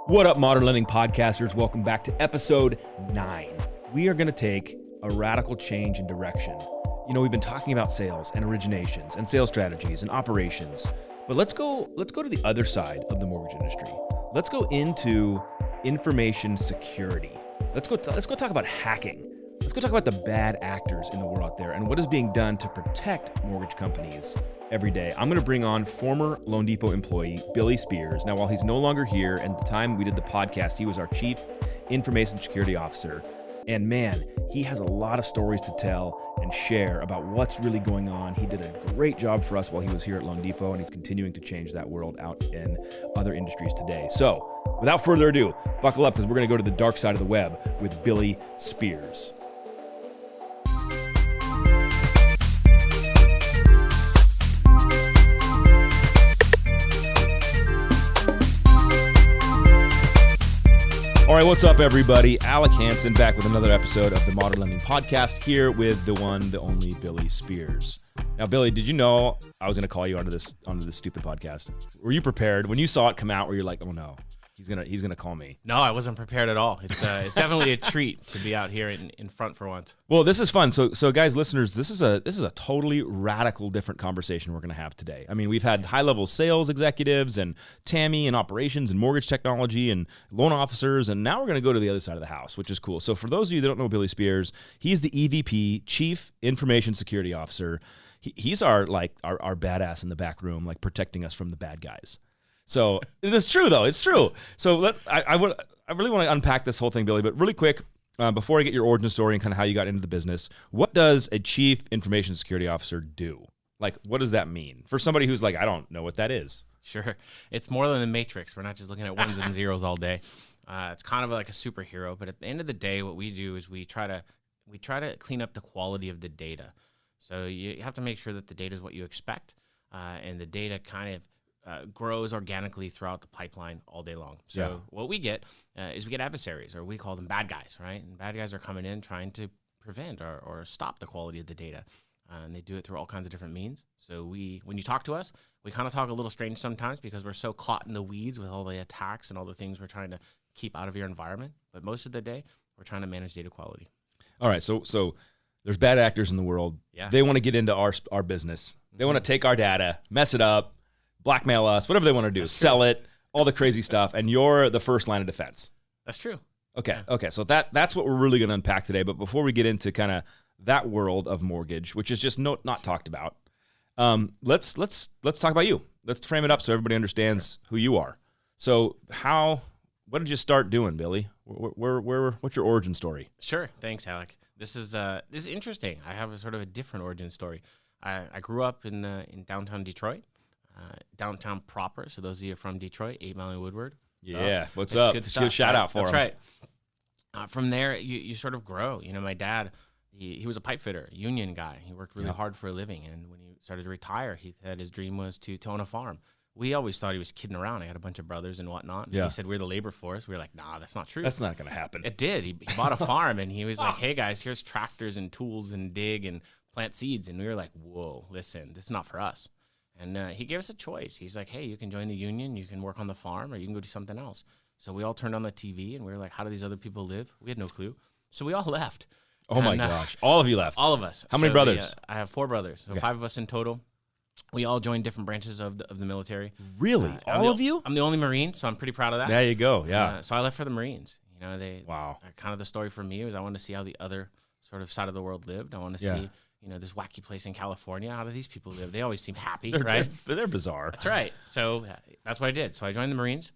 What up, Modern Lending podcasters? Welcome back to episode 9. We are going to take a radical change in direction. You know, we've been talking about sales and originations and sales strategies and operations, but let's go to the other side of the mortgage industry. Let's go into information security. Let's go talk about hacking. Let's go talk about the bad actors in the world out there and what is being done to protect mortgage companies every day. I'm going to bring on former LoanDepot employee, Billy Spears. Now, while he's no longer here, and at the time we did the podcast, he was our chief information security officer. And man, he has a lot of stories to tell and share about what's really going on. He did a great job for us while he was here at LoanDepot, and he's continuing to change that world out in other industries today. So without further ado, buckle up because we're going to go to the dark side of the web with Billy Spears. All right, what's up, everybody? Alec Hansen back with another episode of the Modern Lending Podcast here with the one, the only Billy Spears. Now, Billy, did you know I was going to call you onto this stupid podcast? Were you prepared when you saw it come out? Where you're like, oh no, he's gonna call me? No, I wasn't prepared at all. It's definitely a treat to be out here in front for once. Well, this is fun. So guys, listeners, this is a totally radical different conversation we're going to have today. I mean, we've had high-level sales executives and TAMI and operations and mortgage technology and loan officers, and now we're going to go to the other side of the house, which is cool. So for those of you that don't know Billy Spears, he's the EVP, Chief Information Security Officer. He's our badass in the back room, like protecting us from the bad guys. So it is true, though. It's true. So I really want to unpack this whole thing, Billy, but really quick, before I get your origin story and kind of how you got into the business, what does a Chief Information Security Officer do? Like, what does that mean? For somebody who's like, I don't know what that is. Sure. It's more than the Matrix. We're not just looking at ones and zeros all day. It's kind of like a superhero, but at the end of the day, what we do is we try to clean up the quality of the data. So you have to make sure that the data is what you expect, and the data kind of grows organically throughout the pipeline all day long. So what we get is we get adversaries, or we call them bad guys, right? And bad guys are coming in trying to prevent or stop the quality of the data. And they do it through all kinds of different means. So when you talk to us, we kind of talk a little strange sometimes because we're so caught in the weeds with all the attacks and all the things we're trying to keep out of your environment. But most of the day, we're trying to manage data quality. All right, so there's bad actors in the world. Yeah. They want to get into our business. They want to take our data, mess it up, blackmail us, whatever they want to do, sell it, all the crazy stuff, and you're the first line of defense. That's true. Okay, so that's what we're really going to unpack today. But before we get into kind of that world of mortgage, which is just not talked about, let's talk about you. Let's frame it up so everybody understands who you are. So what did you start doing, Billy? What's your origin story? Sure. Thanks, Alec. This is interesting. I have a sort of a different origin story. I grew up in downtown Detroit. Downtown proper. So those of you from Detroit, 8 Mile and Woodward. Yeah, what's up? Good stuff. Give a shout out for That's him. Right. From there, you sort of grow. You know, my dad, he was a pipe fitter, union guy. He worked really hard for a living, and when he started to retire, he said his dream was to own a farm. We always thought he was kidding around. I had a bunch of brothers and whatnot. And he said we're the labor force. We were like, nah, that's not true. That's not going to happen. It did. He bought a farm, and he was like, hey guys, here's tractors and tools and dig and plant seeds. And we were like, whoa, listen, this is not for us. And he gave us a choice. He's like, hey, you can join the union, you can work on the farm, or you can go do something else. So we all turned on the TV, and we were like, how do these other people live? We had no clue. So we all left. Oh, my gosh. All of you left? All of us. How many brothers? I have 4 brothers, so 5 of us in total. We all joined different branches of the military. Really? All of you? I'm the only Marine, so I'm pretty proud of that. There you go, yeah. So I left for the Marines. You know, kind of the story for me was I wanted to see how the other sort of side of the world lived. I want to see, you know, this wacky place in California. How do these people live? They always seem happy, right? They're bizarre. That's right. So that's what I did. So I joined the Marines.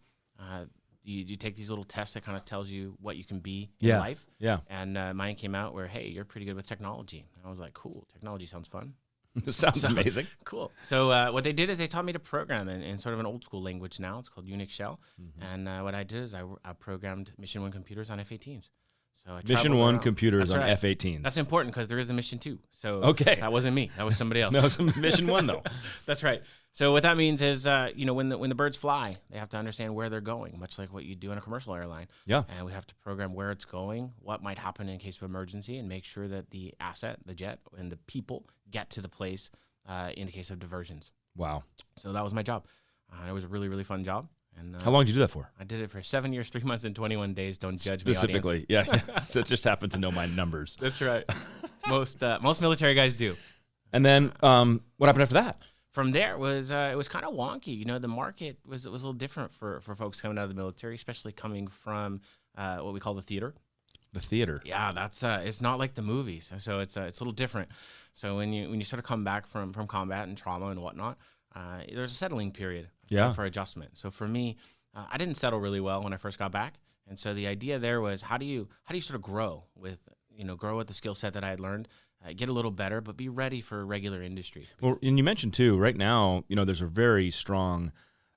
You take these little tests that kind of tells you what you can be in life. Yeah. And mine came out where, hey, you're pretty good with technology. And I was like, cool, technology sounds fun. This sounds amazing. Cool. So what they did is they taught me to program in sort of an old school language now. It's called Unix Shell. Mm-hmm. And what I did is I programmed Mission 1 computers on F-18s. So Mission 1 computers on F-18s. That's important because there is a Mission 2. So that wasn't me. That was somebody else. That was Mission 1 though. That's right. So what that means is, you know, when the birds fly, they have to understand where they're going, much like what you do in a commercial airline. Yeah. And we have to program where it's going, what might happen in case of emergency, and make sure that the asset, the jet, and the people get to the place in the case of diversions. Wow. So that was my job. It was a really, really fun job. And How long did you do that for? I did it for 7 years, 3 months, and 21 days. Don't judge me, Specifically. audience. Yeah. So it just happened to know my numbers. That's right. Most military guys do. And then what happened after that? From there it was kind of wonky. You know, the market was a little different for folks coming out of the military, especially coming from what we call the theater. The theater. Yeah, that's it's not like the movies, so it's a little different. So when you sort of come back from combat and trauma and whatnot, there's a settling period for adjustment. So for me, I didn't settle really well when I first got back, and so the idea there was how do you sort of grow with the skill set that I had learned, get a little better, but be ready for regular industry. Well, and you mentioned too, right now, there's a very strong,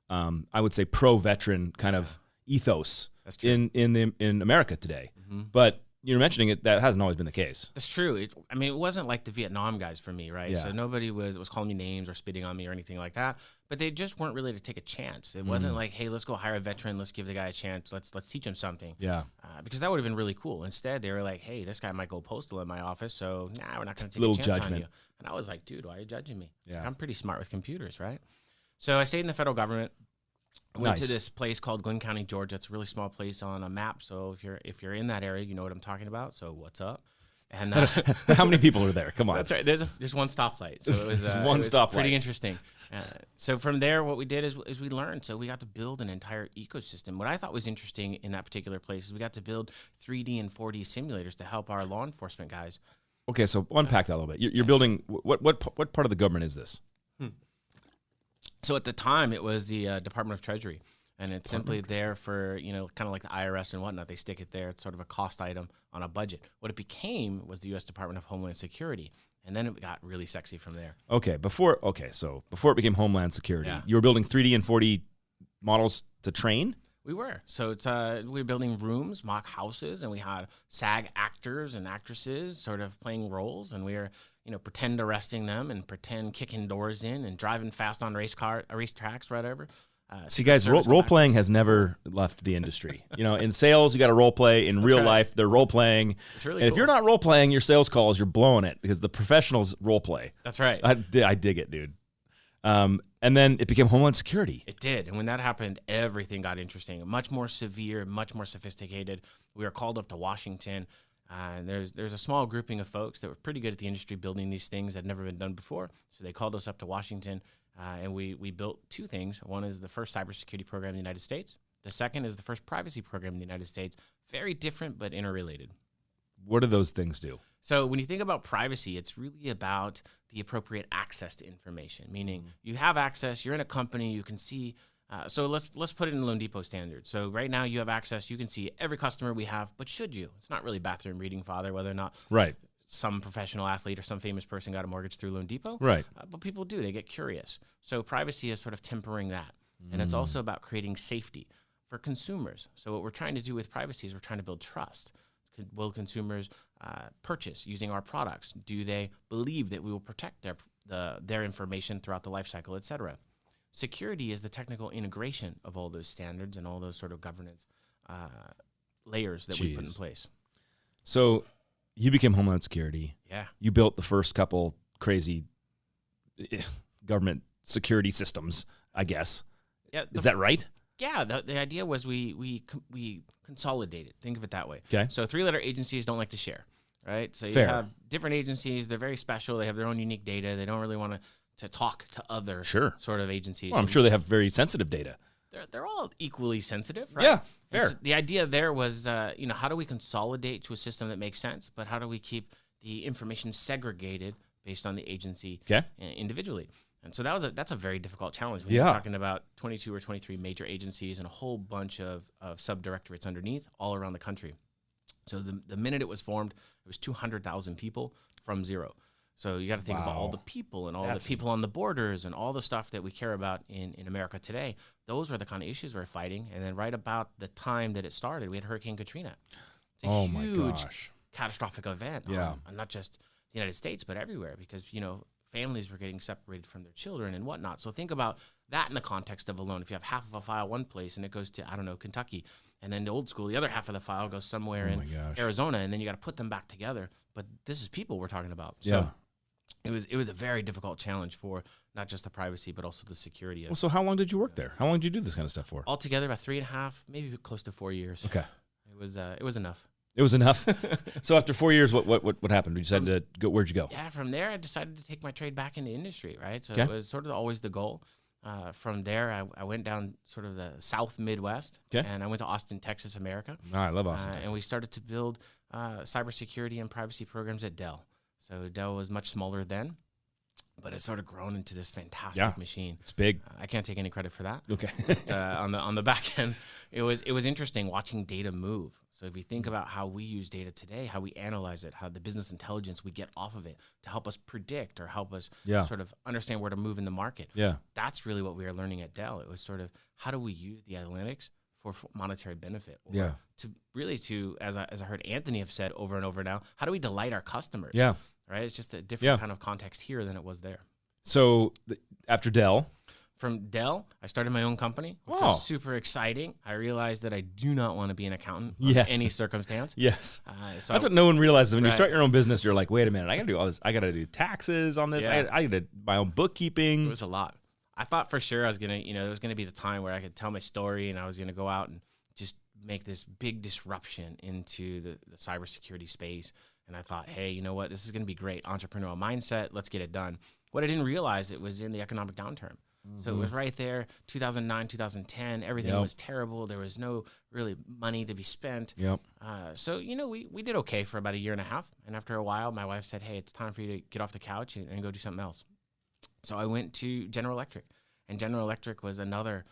I would say, pro-veteran kind of ethos in America today. Mm-hmm. But you're mentioning it, that hasn't always been the case. That's true. It wasn't like the Vietnam guys for me, right? Yeah. So nobody was calling me names or spitting on me or anything like that. But they just weren't really to take a chance. It wasn't like, hey, let's go hire a veteran. Let's give the guy a chance. Let's teach him something. Yeah. Because that would have been really cool. Instead, they were like, hey, this guy might go postal in my office, so we're not going to take a chance on you. And I was like, dude, why are you judging me? Yeah. Like, I'm pretty smart with computers, right? So I stayed in the federal government. I went to this place called Glenn County, Georgia. It's a really small place on a map. So if you're in that area, you know what I'm talking about. So what's up? And how many people are there? Come on. That's right. There's one stoplight. So it was stoplight. Pretty interesting. So from there, what we did is we learned. So we got to build an entire ecosystem. What I thought was interesting in that particular place is we got to build 3D and 4D simulators to help our law enforcement guys. Okay, so unpack that a little bit. You're building what part of the government is this? So at the time, it was the Department of Treasury, and it's simply there for, kind of like the IRS and whatnot. They stick it there. It's sort of a cost item on a budget. What it became was the U.S. Department of Homeland Security, and then it got really sexy from there. Before it became Homeland Security, you were building 3D and 4D models to train? We were. So it's we were building rooms, mock houses, and we had SAG actors and actresses sort of playing roles, and we were pretend arresting them and pretend kicking doors in and driving fast on racetracks, whatever. See, guys, role playing has never left the industry. In sales, you got to role play. In real life, they're role playing. It's really and cool. if you're not role playing your sales calls, you're blowing it because the professionals role play. That's right. I dig it, dude. And then it became Homeland Security. It did. And when that happened, everything got interesting. Much more severe, much more sophisticated. We were called up to Washington. And there's a small grouping of folks that were pretty good at the industry building these things that had never been done before. So they called us up to Washington, and we built two things. One is the first cybersecurity program in the United States. The second is the first privacy program in the United States. Very different, but interrelated. What do those things do? So when you think about privacy, it's really about the appropriate access to information, meaning you have access, you're in a company, you can see. So let's put it in LoanDepot standards. So right now you have access, you can see every customer we have, but should you? It's not really bathroom reading, Father, whether or not some professional athlete or some famous person got a mortgage through LoanDepot. Right. But people do, they get curious. So privacy is sort of tempering that. And it's also about creating safety for consumers. So what we're trying to do with privacy is we're trying to build trust. Will consumers purchase using our products? Do they believe that we will protect their information throughout the life cycle, et cetera? Security is the technical integration of all those standards and all those sort of governance layers that we put in place. So you became Homeland Security. Yeah. You built the first couple crazy government security systems, I guess. Yeah. Is that right? Yeah. The idea was we consolidated. Think of it that way. Okay. So 3-letter agencies don't like to share, right? So you Fair. have different agencies. They're very special. They have their own unique data. They don't really want to talk to other sort of agencies. Well, I'm sure they have very sensitive data. They're all equally sensitive, right? Yeah, fair. The idea there was, how do we consolidate to a system that makes sense, but how do we keep the information segregated based on the agency individually? And so that's a very difficult challenge. When you're talking about 22 or 23 major agencies and a whole bunch of subdirectorates underneath all around the country. So the minute it was formed, it was 200,000 people from zero. So you got to think about all the people and all the people on the borders and all the stuff that we care about in America today. Those were the kind of issues we're fighting. And then right about the time that it started, we had Hurricane Katrina. It's a huge catastrophic event on not just the United States, but everywhere because, families were getting separated from their children and whatnot. So think about that in the context of a loan. If you have half of a file one place and it goes to, Kentucky, and then the old school, the other half of the file goes somewhere in Arizona, and then you got to put them back together. But this is people we're talking about. So it was a very difficult challenge for not just the privacy, but also the security of Well, so how long did you work there? How long did you do this kind of stuff for? altogether. About 3.5, maybe close to 4 years. Okay. It was enough. It was enough. So after 4 years, what happened? You decided to go. Where'd you go? Yeah, from there, I decided to take my trade back into industry, right? So Okay. it was sort of always the goal. From there, I went down sort of the South Midwest, Okay. and I went to Austin, Texas, America. Oh, I love Austin. And we started to build cybersecurity and privacy programs at Dell. So Dell was much smaller then, but it's sort of grown into this fantastic machine. It's big. I can't take any credit for that. Okay. But, on the back end, it was interesting watching data move. So if you think about how we use data today, how we analyze it, how the business intelligence we get off of it to help us predict or help us sort of understand where to move in the market. Yeah. That's really what we were learning at Dell. It was sort of how do we use the analytics for monetary benefit? Or to as I heard Anthony have said over and over now, how do we delight our customers? Yeah. Right? It's just a different kind of context here than it was there. So after Dell. From Dell, I started my own company, which was super exciting. I realized that I do not want to be an accountant in any circumstance. Yes. So That's what no one realizes. When you start your own business, you're like, wait a minute, I got to do all this. I got to do taxes on this. I got to do my own bookkeeping. It was a lot. I thought for sure I was going to, there was going to be the time where I could tell my story and I was going to go out and just make this big disruption into the cybersecurity space. And I thought, hey, you know what? This is going to be great. Entrepreneurial mindset. Let's get it done. What I didn't realize, it was in the economic downturn. So it was right there, 2009, 2010. Everything was terrible. There was no really money to be spent. So, we did okay for about 1.5 years. And after a while, my wife said, hey, it's time for you to get off the couch and go do something else. So I went to General Electric. And General Electric was another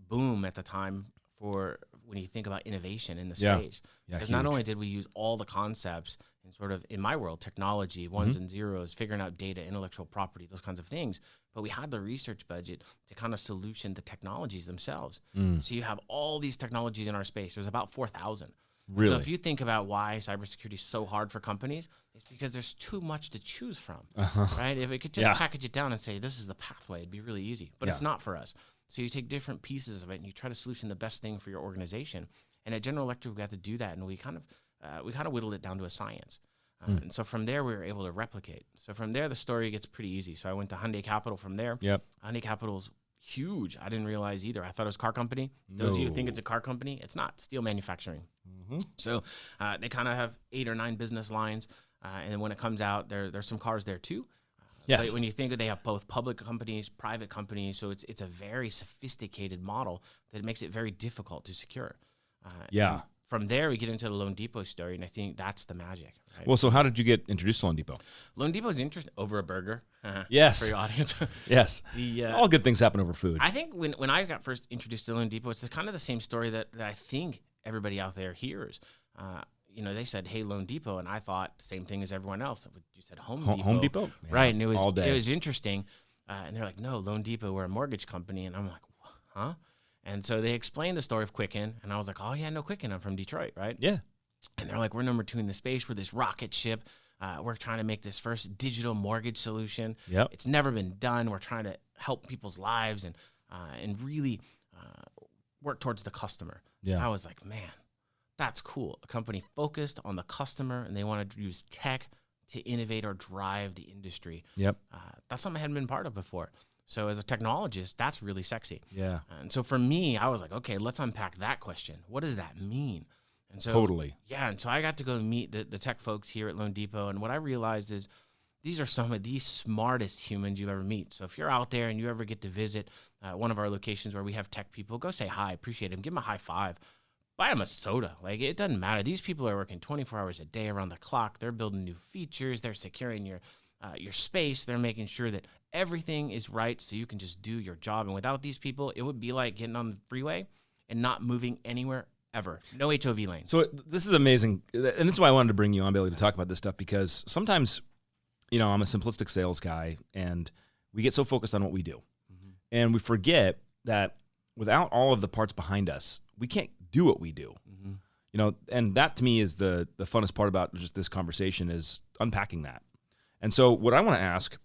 boom at the time for when you think about innovation in the space. Because not only did we use all the concepts and sort of, in my world, technology, ones and zeros, figuring out data, intellectual property, those kinds of things, but we had the research budget to kind of solution the technologies themselves. So you have all these technologies in our space. There's about 4,000. Really? So if you think about why cybersecurity is so hard for companies, it's because there's too much to choose from, right? If it could just package it down and say, this is the pathway, it'd be really easy. But it's not for us. So you take different pieces of it and you try to solution the best thing for your organization. And at General Electric, we got to do that, and we kind of whittled it down to a science. And so from there, we were able to replicate. So from there, the story gets pretty easy. So I went to Hyundai Capital from there. Hyundai Capital's huge. I didn't realize either. I thought it was a car company. Those of you who think it's a car company, it's not. Steel manufacturing. So they kind of have 8 or 9 business lines. And then when it comes out, there's some cars there too. But when you think that they have both public companies, private companies, so it's a very sophisticated model that makes it very difficult to secure. From there, we get into the LoanDepot story, and I think that's the magic. Right? Well, so how did you get introduced to LoanDepot? LoanDepot is interesting over a burger. Yes. For your audience. Yes. All good things happen over food. I think when I got first introduced to LoanDepot, it's kind of the same story that I think everybody out there hears. They said, hey, LoanDepot, and I thought same thing as everyone else. You said Home Depot. Home Depot? Yeah, right, and it all day. was interesting. And they're like, no, LoanDepot, we're a mortgage company. And I'm like, huh? And so they explained the story of Quicken, and I was like, oh, yeah, no Quicken. I'm from Detroit, right? Yeah. And they're like, we're number 2 in the space. We're this rocket ship. We're trying to make this first digital mortgage solution. It's never been done. We're trying to help people's lives and really work towards the customer. I was like, man, that's cool. A company focused on the customer, and they want to use tech to innovate or drive the industry. That's something I hadn't been part of before. So as a technologist, that's really sexy. And so for me, I was like, okay, let's unpack that question. What does that mean? And so, and so I got to go meet the tech folks here at LoanDepot, and what I realized is these are some of the smartest humans you ever meet. So if you're out there and you ever get to visit one of our locations where we have tech people, go say hi, appreciate them, give them a high five, buy them a soda. Like, it doesn't matter. These people are working 24 hours a day around the clock. They're building new features. They're securing your space. They're making sure that everything is right so you can just do your job. And without these people, it would be like getting on the freeway and not moving anywhere ever. No HOV lane. So this is amazing. And this is why I wanted to bring you on, Bailey, to talk about this stuff, because sometimes, I'm a simplistic sales guy, and we get so focused on what we do. And we forget that without all of the parts behind us, we can't do what we do. And that to me is the funnest part about just this conversation, is unpacking that. And so what I want to ask,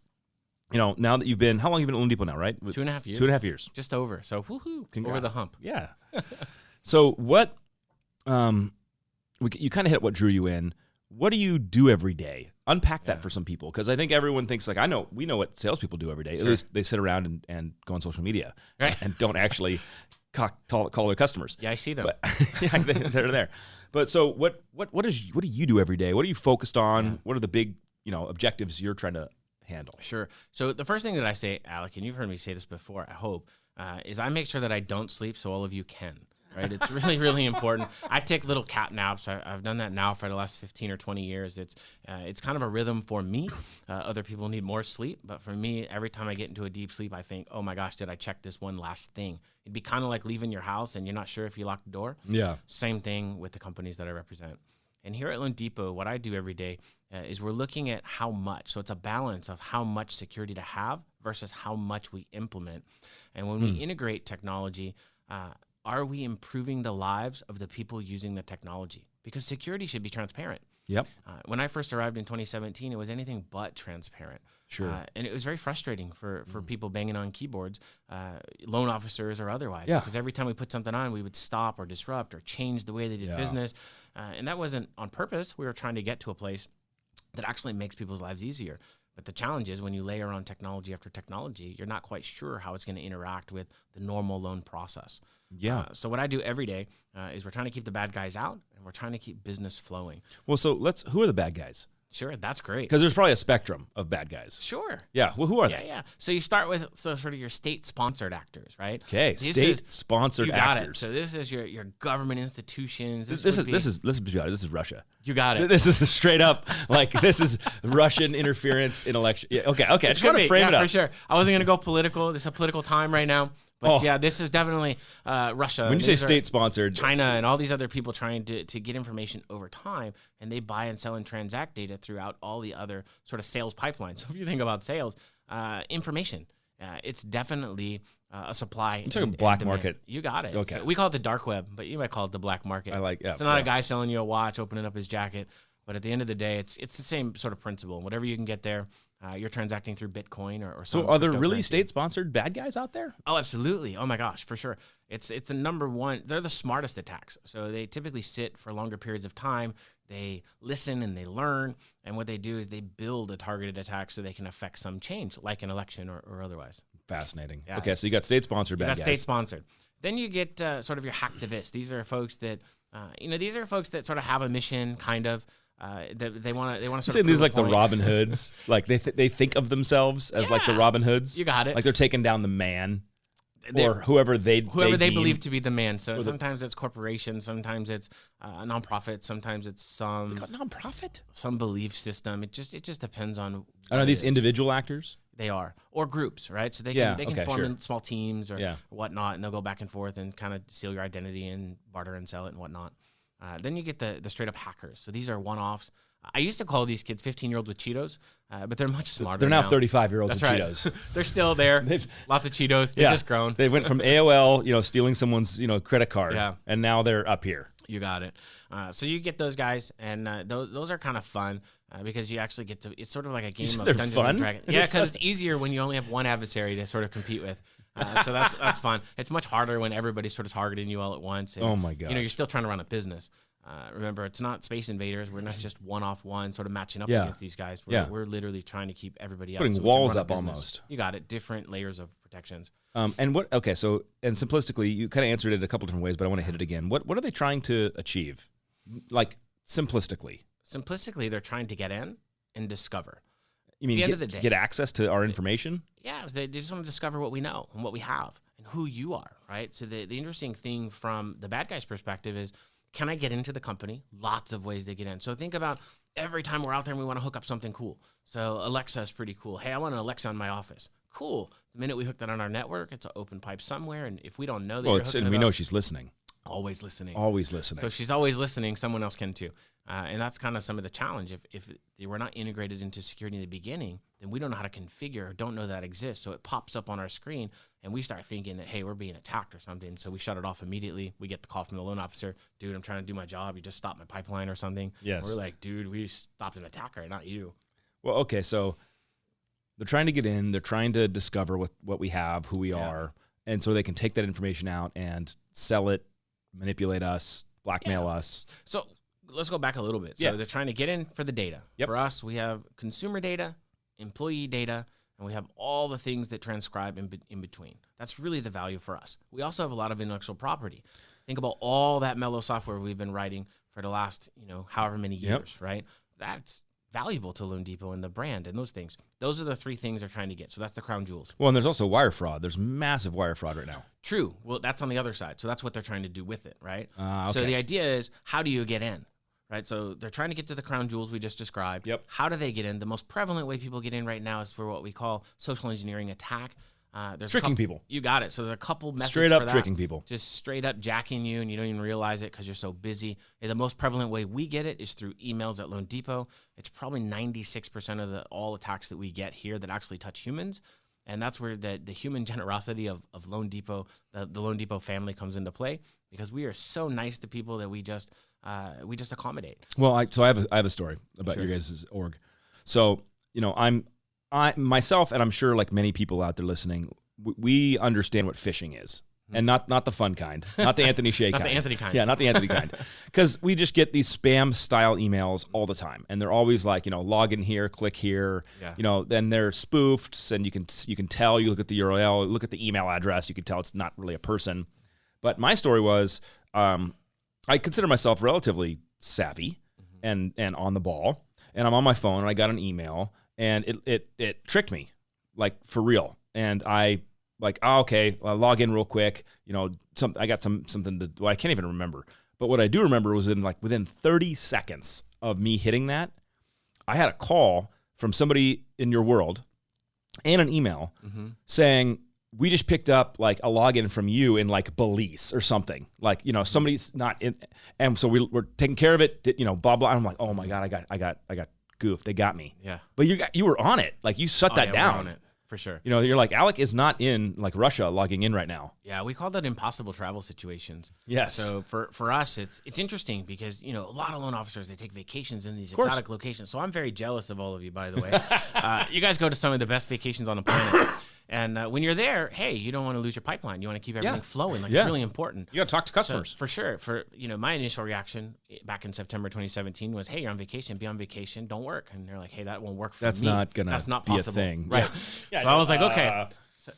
now that you've been, how long have you been at LoanDepot now, right? 2.5 years. 2.5 years. Just over. So woohoo, Congrats. over the hump. Yeah. So what, you kind of hit what drew you in. what do you do every day? Unpack that for some people, because I think everyone thinks like we know what salespeople do every day. At least they sit around and go on social media and don't actually call their customers. Yeah, I see them. But yeah, they're there. But so what do you do every day? What are you focused on? Yeah. What are the big objectives you're trying to handle? Sure. So the first thing that I say, Alec, and you've heard me say this before, I hope, is I make sure that I don't sleep so all of you can. Right, it's really, really important. I take little cat naps. I've done that now for the last 15 or 20 years. It's kind of a rhythm for me. Other people need more sleep, but for me, every time I get into a deep sleep, I think, oh my gosh, did I check this one last thing? It'd be kind of like leaving your house and you're not sure if you locked the door. Yeah. Same thing with the companies that I represent. And here at LoanDepot, what I do every day is we're looking at how much. So it's a balance of how much security to have versus how much we implement. And when we integrate technology, are we improving the lives of the people using the technology? Because security should be transparent. Yep. When I first arrived in 2017, it was anything but transparent. Sure. And it was very frustrating for people banging on keyboards, loan officers or otherwise. Yeah. Because every time we put something on, we would stop or disrupt or change the way they did business. And that wasn't on purpose. We were trying to get to a place that actually makes people's lives easier. But the challenge is when you layer on technology after technology, you're not quite sure how it's going to interact with the normal loan process. Yeah. So what I do every day is we're trying to keep the bad guys out and we're trying to keep business flowing. Well, so who are the bad guys? Sure, that's great. Because there's probably a spectrum of bad guys. Sure. Yeah. Well, who are they? Yeah. So you start with sort of your state-sponsored actors, right? Okay. State-sponsored actors. Got it. So this is your government institutions. This is Russia. You got it. This is straight up like this is Russian interference in election. Yeah, okay. I just want to frame it up. For sure. I wasn't going to go political. This is a political time right now. But yeah, this is definitely Russia. When you say state-sponsored, China and all these other people trying to get information over time, and they buy and sell and transact data throughout all the other sort of sales pipelines. So if you think about sales, information, it's definitely a supply. You're talking black market. You got it. Okay. So we call it the dark web, but you might call it the black market. I like. Yeah, it's not a guy selling you a watch, opening up his jacket. But at the end of the day, it's the same sort of principle. Whatever you can get there, you're transacting through Bitcoin or so are there really state-sponsored bad guys out there? Oh, absolutely. Oh, my gosh, for sure. It's the number one. They're the smartest attacks. So they typically sit for longer periods of time. They listen and they learn. And what they do is they build a targeted attack so they can affect some change, like an election or otherwise. Fascinating. Yeah, okay, so you got state-sponsored bad guys. State-sponsored. Then you get sort of your hacktivists. These are folks that, sort of have a mission, kind of. They want to sort of these like the Robin Hoods, like they think of themselves as like the Robin Hoods. You got it. Like they're taking down the man or whoever they believe to be the man. So sometimes it's corporations, sometimes it's a nonprofit, sometimes it's some nonprofit, some belief system. It just depends on. Are these individual actors? They are, or groups, right? So they can form in small teams or whatnot, and they'll go back and forth and kind of steal your identity and barter and sell it and whatnot. Then you get the straight up hackers. So these are one-offs. I used to call these kids 15-year-old with Cheetos, but they're much smarter. They're now 35-year-olds with right. Cheetos. They're still there. Lots of Cheetos. They've just grown. They went from AOL, stealing someone's, credit card, and now they're up here. You got it. So you get those guys, and those are kind of fun because you actually get to. It's sort of like a game of Dungeons and Dragons. Yeah, because it's easier when you only have one adversary to sort of compete with. So that's fun. It's much harder when everybody's sort of targeting you all at once. And, oh my god! You're still trying to run a business. Remember, it's not Space Invaders. We're not just one sort of matching up against these guys. We're literally trying to keep everybody putting walls up almost. You got it. Different layers of protections. So simplistically, you kind of answered it a couple different ways, but I want to hit it again. What are they trying to achieve? Like simplistically. Simplistically, they're trying to get in and discover. You mean get access to our information? Yeah, they just want to discover what we know and what we have and who you are, right? So the interesting thing from the bad guy's perspective is, can I get into the company? Lots of ways they get in. So think about every time we're out there and we want to hook up something cool. So Alexa is pretty cool. Hey, I want an Alexa in my office. Cool. The minute we hook that on our network, it's an open pipe somewhere. And if we don't know that we know she's listening. Always listening. Always listening. So if she's always listening, someone else can too. And that's kind of some of the challenge. If they were not integrated into security in the beginning, then we don't know how to configure or don't know that exists. So it pops up on our screen and we start thinking that, hey, we're being attacked or something. So we shut it off immediately. We get the call from the loan officer. Dude, I'm trying to do my job. You just stopped my pipeline or something. Yes. And we're like, dude, we stopped an attacker, not you. Well, okay. So they're trying to get in. They're trying to discover what we have, who we are. And so they can take that information out and sell it, manipulate us, blackmail us. So let's go back a little bit. So Yeah. they're trying to get in for the data. Yep. For us, we have consumer data, employee data, and we have all the things that transcribe in between. That's really the value for us. We also have a lot of intellectual property. Think about all that mellow software we've been writing for the last, however many years, right? That's valuable to LoanDepot and the brand and those things. Those are the three things they're trying to get. So that's the crown jewels. Well, and there's also wire fraud. There's massive wire fraud right now. True. Well, that's on the other side. So that's what they're trying to do with it, right? Okay. So the idea is, how do you get in, right? So they're trying to get to the crown jewels we just described. Yep. How do they get in? The most prevalent way people get in right now is for what we call social engineering attack. There's Tricking people. You got it. So there's a couple methods Straight for up that. tricking people. Just straight up jacking you, and you don't even realize it because you're so busy. And the most prevalent way we get it is through emails at LoanDepot. It's probably 96% of all attacks that we get here that actually touch humans. And that's where the human generosity of LoanDepot, the LoanDepot family comes into play, because we are so nice to people that we just accommodate. Well, I have a story about Sure. your guys' org. So, I myself, and I'm sure like many people out there listening, we understand what phishing is. And not the fun kind, not the Anthony Shea Not kind. the Anthony kind. Yeah, not the Anthony kind. Because we just get these spam style emails all the time, and they're always like, log in here, click here. Yeah. Then they're spoofed, and you can tell. You look at the URL, look at the email address, you can tell it's not really a person. But my story was, I consider myself relatively savvy and on the ball, and I'm on my phone, and I got an email, and it tricked me, like for real, and I. Like, okay, I'll log in real quick. I got something to. Well, I can't even remember. But what I do remember was within 30 seconds of me hitting that, I had a call from somebody in your world and an email saying, we just picked up like a login from you in like Belize or something. Like, somebody's not in, and so we're taking care of it. Blah blah. And I'm like, oh my god, I got goofed. They got me. Yeah. But you were on it. Like you shut that down. We're on it. For sure. You're like, Alec is not in like Russia logging in right now. Yeah, we call that impossible travel situations. Yes. So for us, it's interesting because, a lot of loan officers, they take vacations in these course. exotic locations. So I'm very jealous of all of you, by the way. You guys go to some of the best vacations on the planet. And when you're there, hey, you don't want to lose your pipeline. You want to keep everything flowing. Like, it's really important. You got to talk to customers. So, for sure. My initial reaction back in September 2017 was, hey, you're on vacation. Be on vacation. Don't work. And they're like, hey, that won't work for me. That's not going to be possible. a thing. Right. Yeah. So I was like, okay.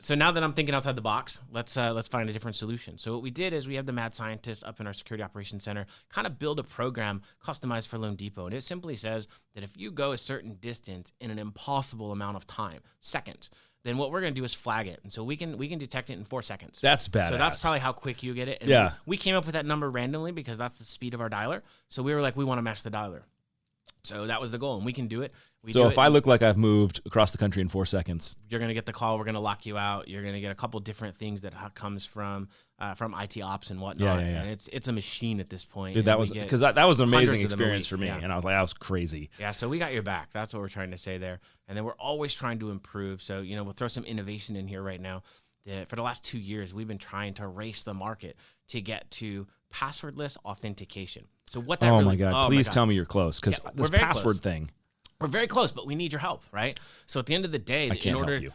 So now that I'm thinking outside the box, let's find a different solution. So what we did is we have the mad scientists up in our security operations center kind of build a program customized for LoanDepot. And it simply says that if you go a certain distance in an impossible amount of time, seconds, then what we're going to do is flag it. And so we can detect it in 4 seconds. That's badass. So that's probably how quick you get it. And we came up with that number randomly because that's the speed of our dialer. So we were like, we want to match the dialer. So that was the goal, and we can do it. So if I look like I've moved across the country in 4 seconds, you're going to get the call. We're going to lock you out. You're going to get a couple different things that comes from IT ops and whatnot. Yeah. And it's a machine at this point. dude, that was because that was an amazing hundreds of them a experience week. for me, Yeah. and I was like, that was crazy. Yeah, so we got your back. That's what we're trying to say there. And then we're always trying to improve. So, we'll throw some innovation in here right now. For the last 2 years, we've been trying to race the market to get to passwordless authentication. So what that Oh really, my God, please tell me you're close, because Yeah, this we're very password close. thing. We're very close, but we need your help, right? So at the end of the day, I can't help you.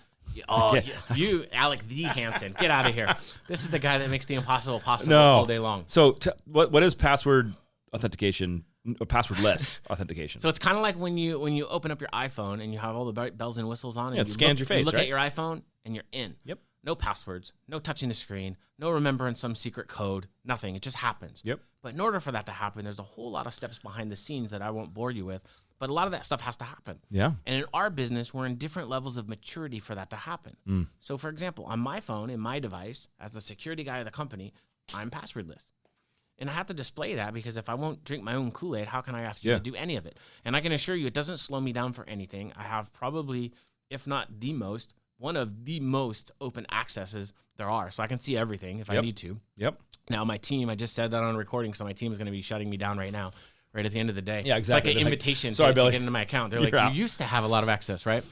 Oh, you, Alec the Hansen, get out of here. This is the guy that makes the impossible possible No. all day long. So what is password authentication? Passwordless authentication. So it's kind of like when you open up your iPhone and you have all the bells and whistles on, and it scans your face. You look right? at your iPhone and you're in. Yep. No passwords, no touching the screen, no remembering some secret code, nothing. It just happens. Yep. But in order for that to happen, there's a whole lot of steps behind the scenes that I won't bore you with. But a lot of that stuff has to happen. Yeah. And in our business, we're in different levels of maturity for that to happen. So, for example, on my phone, in my device, as the security guy of the company, I'm passwordless. And I have to display that because if I won't drink my own Kool-Aid, how can I ask you to do any of it? And I can assure you it doesn't slow me down for anything. I have probably, if not one of the most open accesses there are. So I can see everything if I need to. Yep. Now, my team, I just said that on recording, so my team is going to be shutting me down right now. Right at the end of the day. Yeah, exactly. It's like an invitation sorry, to Billy. get into my account. They're You're like, out. you used to have a lot of access, right?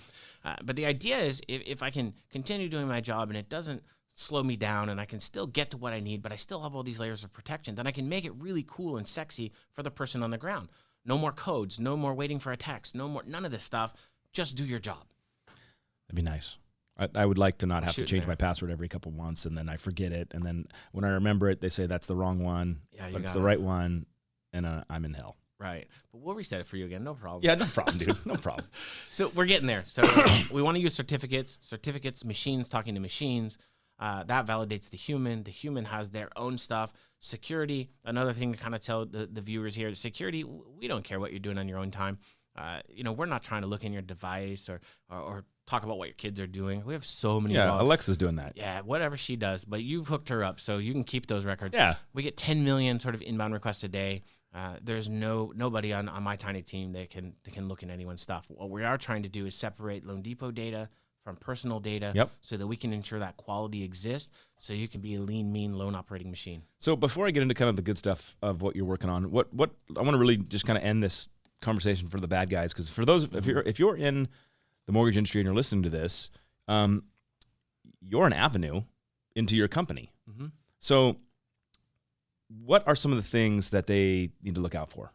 But the idea is if I can continue doing my job and it doesn't slow me down and I can still get to what I need, but I still have all these layers of protection, then I can make it really cool and sexy for the person on the ground. No more codes, no more waiting for a text, none of this stuff. Just do your job. That'd be nice. I would like to not have to shooting change there. my password every couple months, and then I forget it, and then when I remember it, they say that's the wrong one, Yeah, you but it's got the it. right one, and I'm in hell. Right. But we'll reset it for you again. No problem. Yeah, no problem, dude. No problem. So we're getting there. So we want to use certificates, machines talking to machines. That validates the human. The human has their own stuff. Security, another thing to kind of tell the viewers here, security, we don't care what you're doing on your own time. We're not trying to look in your device or talk about what your kids are doing. We have so many logs. Alexa's doing that. Yeah, whatever she does. But you've hooked her up, so you can keep those records. Yeah. We get 10 million sort of inbound requests a day. There's nobody on my tiny team that can look in anyone's stuff. What we are trying to do is separate LoanDepot data from personal data so that we can ensure that quality exists so you can be a lean, mean loan operating machine. So before I get into kind of the good stuff of what you're working on, what I want to really just kind of end this conversation for the bad guys, because for those, if you're in the mortgage industry and you're listening to this, you're an avenue into your company. Mm-hmm. So what are some of the things that they need to look out for?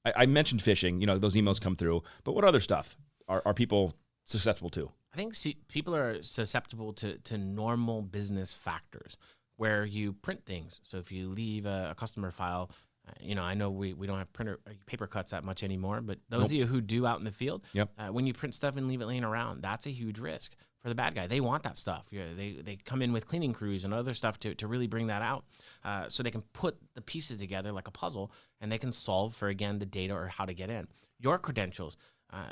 I mentioned phishing, those emails come through, but what other stuff are people susceptible to? I think people are susceptible to normal business factors where you print things. So if you leave a customer file, I know we don't have paper cuts that much anymore, but those of you who do out in the field, when you print stuff and leave it laying around, that's a huge risk for the bad guy. They want that stuff. They come in with cleaning crews and other stuff to really bring that out, so they can put the pieces together like a puzzle, and they can solve for, again, the data or how to get in. Your credentials.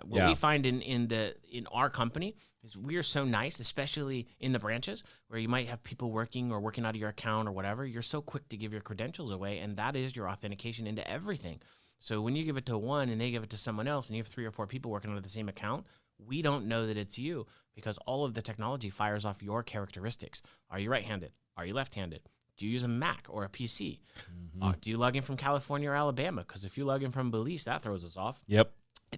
What we find in our company is we are so nice, especially in the branches where you might have people working out of your account or whatever. You're so quick to give your credentials away, and that is your authentication into everything. So when you give it to one and they give it to someone else and you have 3 or 4 people working on the same account, we don't know that it's you because all of the technology fires off your characteristics. Are you right-handed? Are you left-handed? Do you use a Mac or a PC? Mm-hmm. Do you log in from California or Alabama? Because if you log in from Belize, that throws us off. Yep.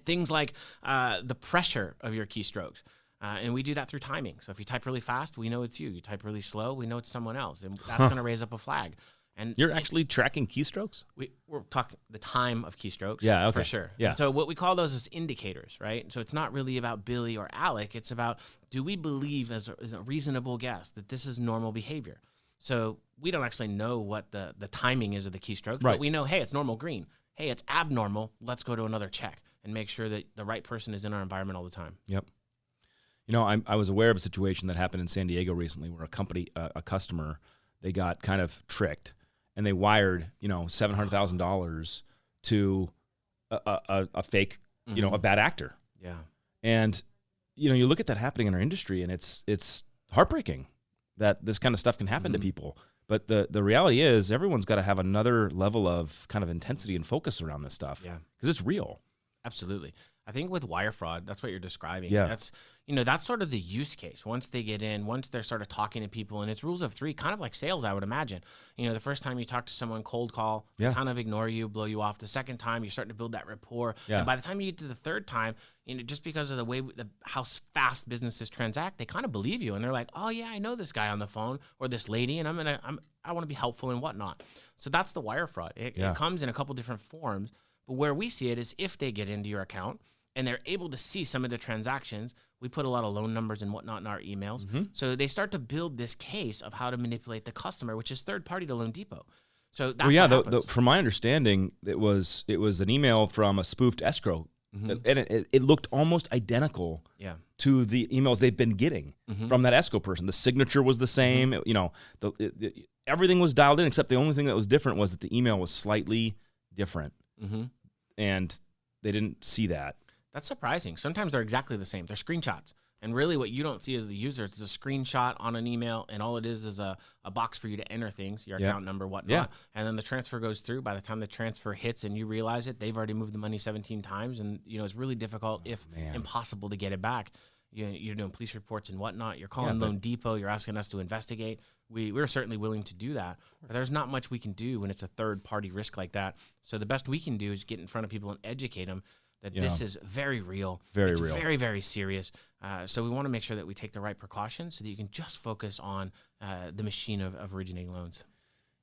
Things like the pressure of your keystrokes. And we do that through timing. So if you type really fast, we know it's you. You type really slow, we know it's someone else. And that's going to raise up a flag. And you're actually tracking keystrokes? We're talking the time of keystrokes. Yeah, okay. For sure. Yeah. And so what we call those is indicators, right? So it's not really about Billy or Alec. It's about, do we believe as a reasonable guess that this is normal behavior? So we don't actually know what the timing is of the keystroke, right. But we know, hey, it's normal green. Hey, it's abnormal. Let's go to another check and make sure that the right person is in our environment all the time. Yep. I was aware of a situation that happened in San Diego recently where a customer, they got kind of tricked and they wired, $700,000 to a fake, a bad actor. Yeah. And, you look at that happening in our industry and it's heartbreaking that this kind of stuff can happen to people. But the reality is everyone's got to have another level of kind of intensity and focus around this stuff. Yeah. Because it's real. Absolutely. I think with wire fraud, that's what you're describing. Yeah. That's sort of the use case. Once they get in, once they're sort of talking to people, and it's rules of 3, kind of like sales, I would imagine. The first time you talk to someone, cold call, they kind of ignore you, blow you off. The second time, you're starting to build that rapport. Yeah. And by the time you get to the third time, just because of the way how fast businesses transact, they kind of believe you, and they're like, "Oh yeah, I know this guy on the phone or this lady, and I want to be helpful and whatnot." So that's the wire fraud. It comes in a couple different forms, but where we see it is if they get into your account and they're able to see some of the transactions. We put a lot of loan numbers and whatnot in our emails. Mm-hmm. So they start to build this case of how to manipulate the customer, which is third party to LoanDepot. So that's what happens. From my understanding, it was an email from a spoofed escrow, and it looked almost identical to the emails they've been getting from that escrow person. The signature was the same. Everything was dialed in, except the only thing that was different was that the email was slightly different, and they didn't see that. That's surprising. Sometimes they're exactly the same. They're screenshots. And really what you don't see as the user, it's a screenshot on an email, and all it is a box for you to enter things, your account number, whatnot. Yeah. And then the transfer goes through. By the time the transfer hits and you realize it, they've already moved the money 17 times. And, it's really difficult, impossible to get it back. You're doing police reports and whatnot. You're calling LoanDepot. You're asking us to investigate. We're certainly willing to do that. But there's not much we can do when it's a third-party risk like that. So the best we can do is get in front of people and educate them that this is very real. It's real. Very, very serious. So we want to make sure that we take the right precautions so that you can just focus on the machine of originating loans.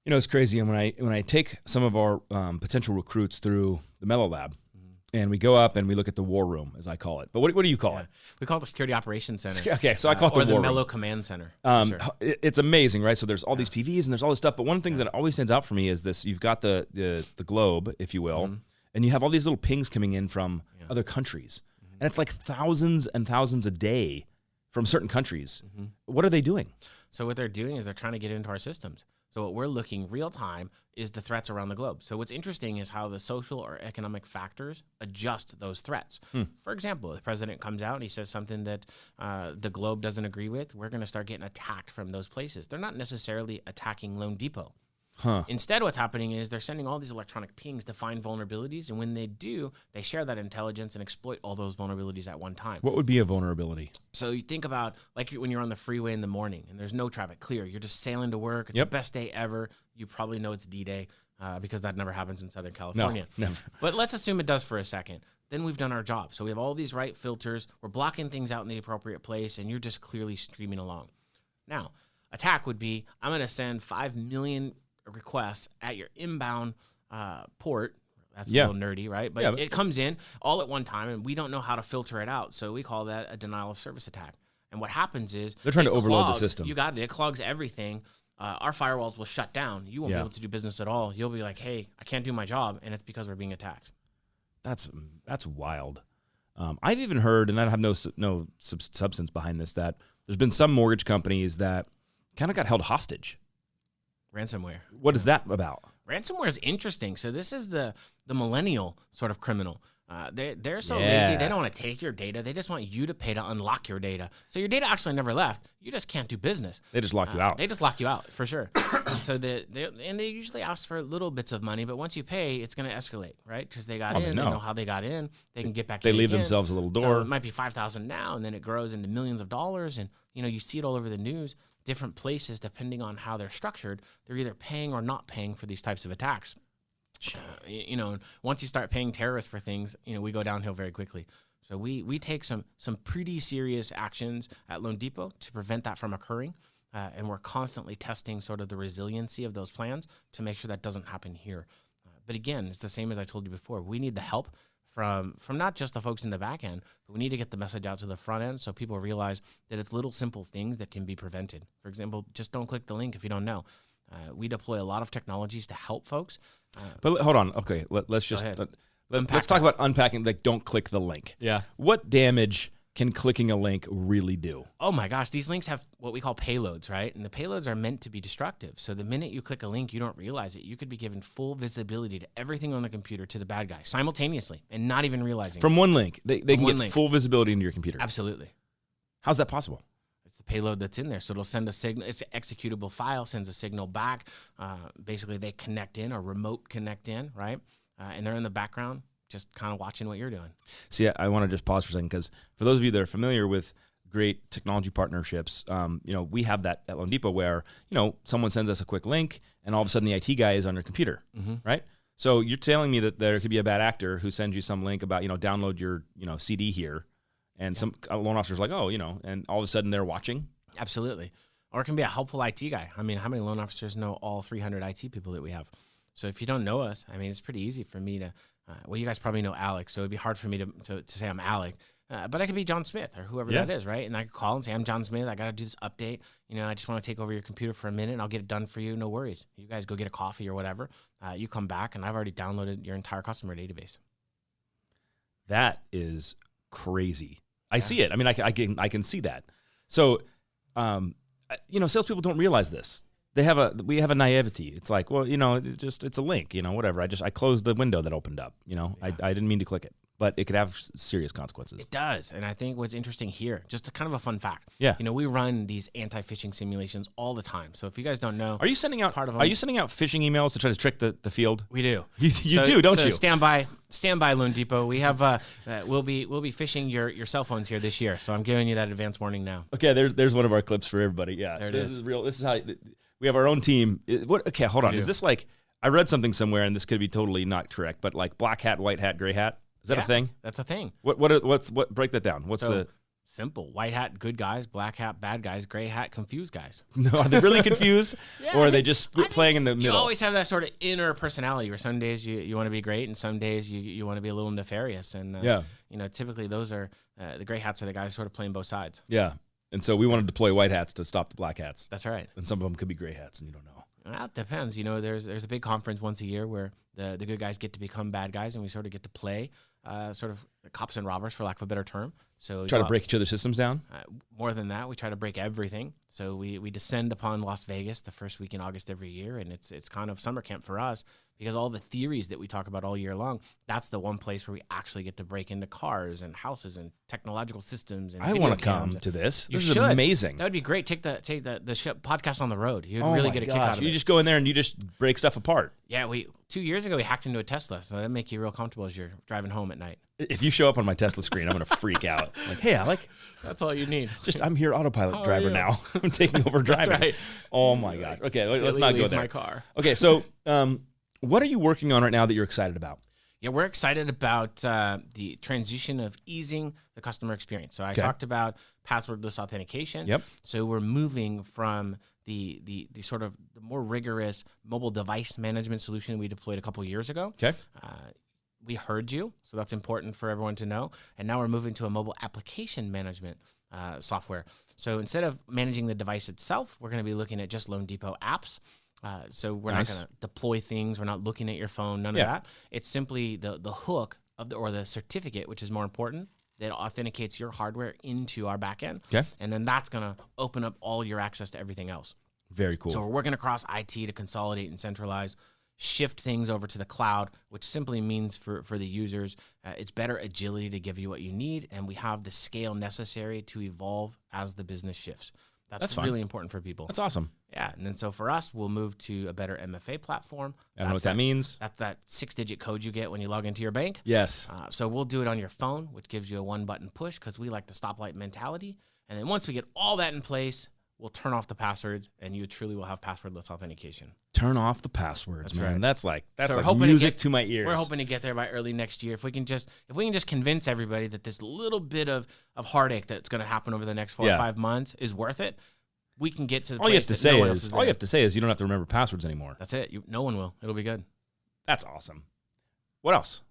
It's crazy. And when I take some of our potential recruits through the Mellow Lab, and we go up and we look at the war room, as I call it. But what do you call it? We call it the Security Operations Center. Okay, so I call it the war room. Or the Mellow Command Center. Sure. It's amazing, right? So there's all these TVs and there's all this stuff. But one thing that always stands out for me is this. You've got the globe, if you will. and you have all these little pings coming in from other countries. And it's like thousands and thousands a day from certain countries. What are they doing? So what they're doing is they're trying to get into our systems. So what we're looking real time is the threats around the globe. So what's interesting is how the social or economic factors adjust those threats. For example, the president comes out and he says something that the globe doesn't agree with, we're going to start getting attacked from those places. They're not necessarily attacking LoanDepot. Instead, what's happening is they're sending all these electronic pings to find vulnerabilities, and when they do, they share that intelligence and exploit all those vulnerabilities at one time. What would be a vulnerability? So you think about like when you're on the freeway in the morning and there's no traffic, clear. You're just sailing to work. It's the best day ever. You probably know it's D-Day because that never happens in Southern California. No, never. But let's assume it does for a second. Then we've done our job. So we have all these right filters. We're blocking things out in the appropriate place, and you're just clearly streaming along. Now, attack would be, I'm going to send 5 million requests at your inbound port. That's a little nerdy, right? But it comes in all at one time, and we don't know how to filter it out. So we call that a denial of service attack. And what happens is they're trying to overload the system. You got it. It clogs everything. Our firewalls will shut down. You won't be able to do business at all. You'll be like, hey, I can't do my job, and it's because we're being attacked. That's wild. I've even heard, and I have no substance behind this, that there's been some mortgage companies that kind of got held hostage. Ransomware. What is that about? Ransomware is interesting. So this is the millennial sort of criminal. They're so lazy. They don't want to take your data. They just want you to pay to unlock your data. So your data actually never left. You just can't do business. They just lock you out. They just lock you out for sure. So they usually ask for little bits of money, but once you pay, it's going to escalate, right? Because they got in. They know how they got in. They can get back. They in leave again. themselves a little door. So it might be $5,000 now, and then it grows into millions of dollars, and you see it all over the news. Different places, depending on how they're structured, they're either paying or not paying for these types of attacks. Once you start paying terrorists for things, we go downhill very quickly. So we take some pretty serious actions at LoanDepot to prevent that from occurring, and we're constantly testing sort of the resiliency of those plans to make sure that doesn't happen here. But again, it's the same as I told you before. We need the help from not just the folks in the back end, but we need to get the message out to the front end so people realize that it's little simple things that can be prevented. For example, just don't click the link if you don't know. We deploy a lot of technologies to help folks. But hold on. Okay, let's talk about unpacking. Like, don't click the link. Yeah. What damage can clicking a link really do? Oh my gosh, these links have what we call payloads, right? And the payloads are meant to be destructive. So the minute you click a link, you don't realize it. You could be given full visibility to everything on the computer to the bad guy simultaneously and not even realizing. From one link, they can get full visibility into your computer. Absolutely. How's that possible? It's the payload that's in there. So it'll send a signal. It's an executable file, sends a signal back. Basically, they connect in or remote connect in, right? And they're in the background, just kind of watching what you're doing. See, I want to just pause for a second because for those of you that are familiar with great technology partnerships, we have that at LoanDepot where, someone sends us a quick link and all of a sudden the IT guy is on your computer, right? So you're telling me that there could be a bad actor who sends you some link about, download your, CD here, and some loan officer's like, and all of a sudden they're watching? Absolutely. Or it can be a helpful IT guy. I mean, how many loan officers know all 300 IT people that we have? So if you don't know us, I mean, it's pretty easy for me to, you guys probably know Alec, so it'd be hard for me to say I'm Alec. But I could be John Smith or whoever that is, right? And I could call and say, I'm John Smith. I got to do this update. I just want to take over your computer for a minute, and I'll get it done for you. No worries. You guys go get a coffee or whatever. You come back, and I've already downloaded your entire customer database. That is crazy. I see it. I mean, I can see that. So, salespeople don't realize this. We have a naivety. It's like, well, it's a link, whatever. I closed the window that opened up. I didn't mean to click it, but it could have serious consequences. It does. And I think what's interesting here, just kind of a fun fact. Yeah. We run these anti-phishing simulations all the time. So if you guys don't know, are you sending out phishing emails to try to trick the field? We do. You do, don't you? Stand by, LoanDepot. We have we'll be phishing your cell phones here this year. So I'm giving you that advance warning now. Okay, there's one of our clips for everybody. Yeah. There it is. This is real. This is how we have our own team. Okay, hold on. Is this like, I read something somewhere, and this could be totally not correct, but like black hat, white hat, gray hat? Is that a thing? That's a thing. What break that down? What's the simple? White hat, good guys. Black hat, bad guys. Gray hat, confused guys. No, are they really confused, or are they just playing in the middle? You always have that sort of inner personality where some days you want to be great, and some days you want to be a little nefarious. And typically those are the gray hats are the guys sort of playing both sides. Yeah, and so we want to deploy white hats to stop the black hats. That's right. And some of them could be gray hats, and you don't know. Well, it depends. There's a big conference once a year where the good guys get to become bad guys, and we sort of get to play sort of cops and robbers, for lack of a better term. So Try to break each other's systems down? More than that, we try to break everything. So we descend upon Las Vegas the first week in August every year, and it's kind of summer camp for us because all the theories that we talk about all year long, that's the one place where we actually get to break into cars and houses and technological systems. And I want to come to this. This is should. amazing. That would be great. Take the podcast on the road. You'd really get a kick out of it. You just go in there and you just break stuff apart. Yeah, 2 years ago we hacked into a Tesla, so that'd make you real comfortable as you're driving home at night. If you show up on my Tesla screen, I'm going to freak out. Like, hey, Alec. That's all you need. I'm here autopilot driver now. I'm taking over driving. That's right. Oh, my gosh. Okay, let's not go there. My car. Okay, so what are you working on right now that you're excited about? Yeah, we're excited about the transition of easing the customer experience. So I talked about passwordless authentication. Yep. So we're moving from the sort of the more rigorous mobile device management solution we deployed a couple years ago. Okay. We heard you, so that's important for everyone to know. And now we're moving to a mobile application management software. So instead of managing the device itself, we're going to be looking at just LoanDepot apps. So we're not going to deploy things. We're not looking at your phone, none of that. It's simply the hook or the certificate, which is more important, that authenticates your hardware into our backend. Okay. And then that's going to open up all your access to everything else. Very cool. So we're working across IT to consolidate and centralize, shift things over to the cloud, which simply means for the users, it's better agility to give you what you need, and we have the scale necessary to evolve as the business shifts. That's really important for people. That's awesome. Yeah, and then so for us, we'll move to a better MFA platform. I don't know what that means. That's that 6-digit code you get when you log into your bank. Yes. So we'll do it on your phone, which gives you a one-button push because we like the stoplight mentality. And then once we get all that in place, we'll turn off the passwords, and you truly will have passwordless authentication. Turn off the passwords, man. Right. That's like music to my ears. We're hoping to get there by early next year. If we can just convince everybody that this little bit of heartache that's going to happen over the next 4 or 5 months is worth it, we can get to the all you have to say is you don't have to remember passwords anymore. That's it. No one will. It'll be good. That's awesome. What else?